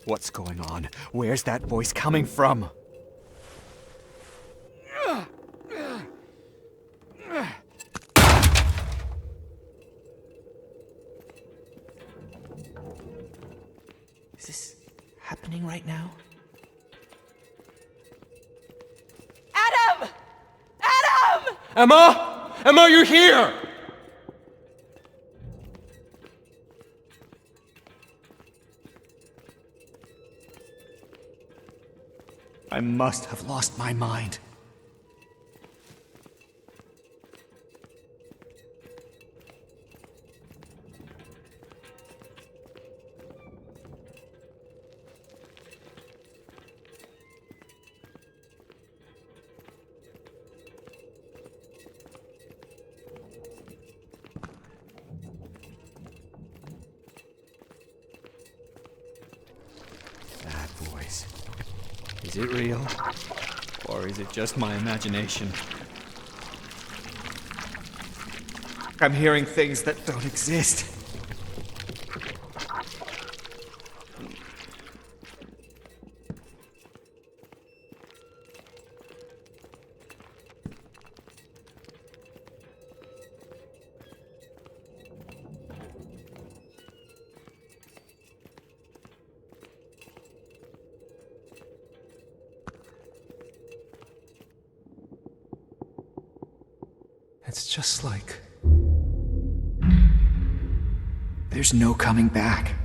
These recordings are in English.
What's going on? Where's that voice coming from? Is this happening right now? Adam! Adam! Emma! Emma, you're here! I must have lost my mind. That voice. Is it real? Or is it just my imagination? I'm hearing things that don't exist. It's just like... there's no coming back.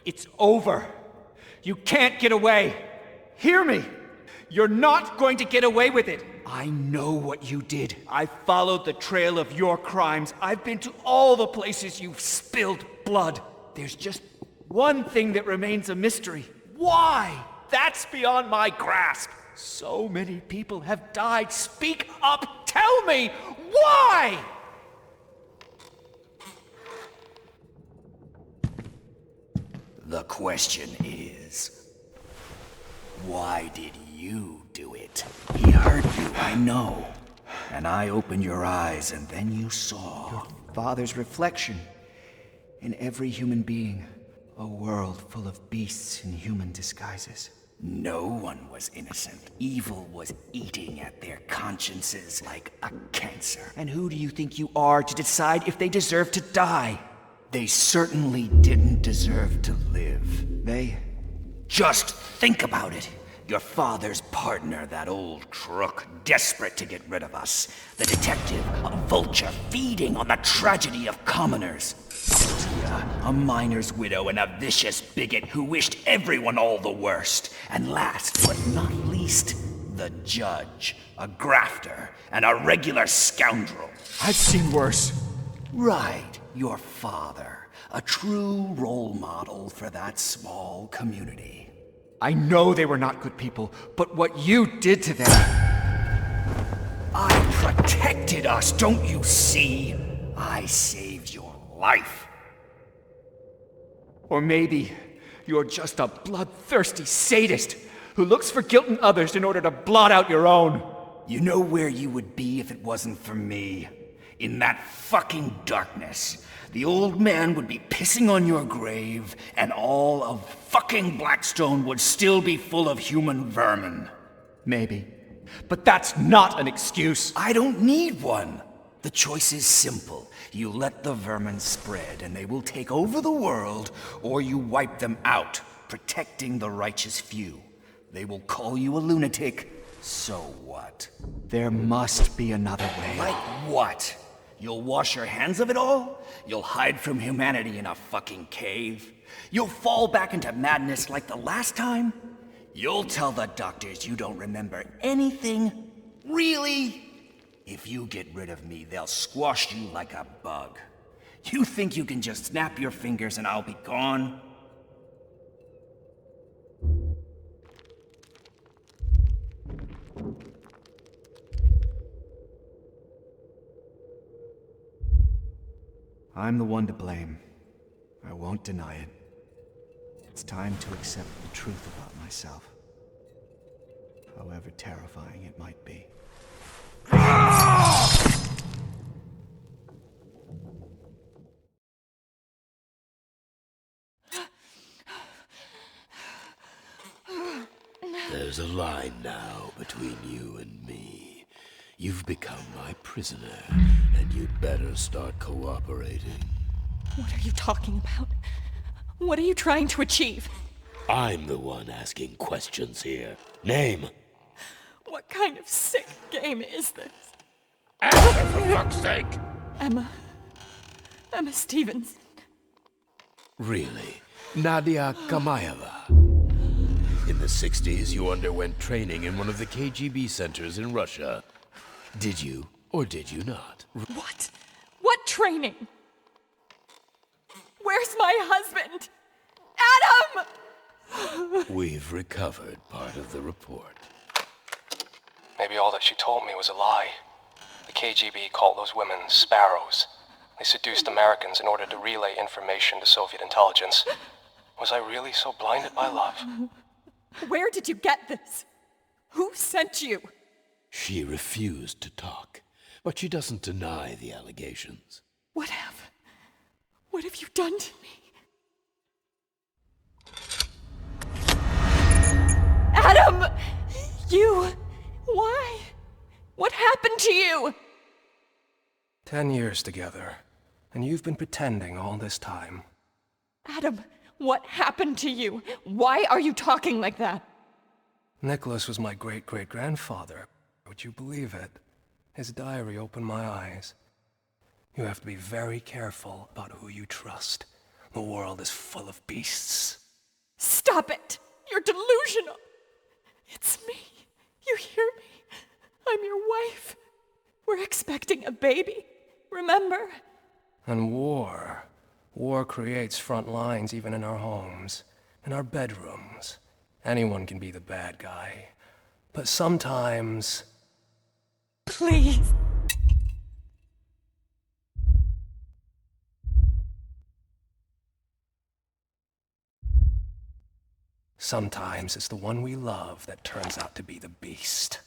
It's over. You can't get away. Hear me. You're not going to get away with it. I know what you did. I followed the trail of your crimes. I've been to all the places you've spilled blood. There's just one thing that remains a mystery. Why? That's beyond my grasp. So many people have died. Speak up. Tell me why? The question is, why did you do it? He hurt you, I know. And I opened your eyes, and then you saw Your father's reflection in every human being. A world full of beasts in human disguises. no one was innocent. Evil was eating at their consciences like a cancer. And who do you think you are to decide if they deserve to die? They certainly didn't deserve to live. They... Just think about it. Your father's partner, that old crook, desperate to get rid of us. The detective, a vulture feeding on the tragedy of commoners. Tia, a miner's widow and a vicious bigot who wished everyone all the worst. And last but not least, the judge, a grafter and a regular scoundrel. I've seen worse. Right, your father, a true role model for that small community. I know they were not good people, but what you did to them... I protected us, don't you see? I saved your life. Or maybe you're just a bloodthirsty sadist who looks for guilt in others in order to blot out your own. You know where you would be if it wasn't for me? In that fucking darkness. The old man would be pissing on your grave, and all of fucking Blackstone would still be full of human vermin. Maybe. But that's not an excuse. I don't need one. The choice is simple. You let the vermin spread, and they will take over the world, or you wipe them out, protecting the righteous few. They will call you a lunatic. So what? There must be another way. Like what? You'll wash your hands of it all? You'll hide from humanity in a fucking cave? You'll fall back into madness like the last time? You'll tell the doctors you don't remember anything? Really? If you get rid of me, they'll squash you like a bug. You think you can just snap your fingers and I'll be gone? I'm the one to blame. I won't deny it. It's time to accept the truth about myself. However terrifying it might be. There's a line now between you and me. You've become my prisoner, and you'd better start cooperating. What are you talking about? What are you trying to achieve? I'm the one asking questions here. Name! What kind of sick game is this? Answer, for fuck's sake! Emma Stevens. Really? Nadia Kamayeva. In the 60s, you underwent training in one of the KGB centers in Russia. Did you, or did you not? What? What training? Where's my husband? Adam! We've recovered part of the report. Maybe all that she told me was a lie. The KGB called those women sparrows. They seduced Americans in order to relay information to Soviet intelligence. Was I really so blinded by love? Where did you get this? Who sent you? She refused to talk, but she doesn't deny the allegations. What have you done to me? Adam! Why? What happened to you? 10 years together, and you've been pretending all this time. Adam, what happened to you? Why are you talking like that? Nicholas was my great-great-grandfather. Would you believe it? His diary opened my eyes. You have to be very careful about who you trust. The world is full of beasts. Stop it! You're delusional! It's me. You hear me? I'm your wife. We're expecting a baby. Remember? And war. War creates front lines even in our homes, in our bedrooms. Anyone can be the bad guy. But sometimes... Please. Sometimes it's the one we love that turns out to be the beast.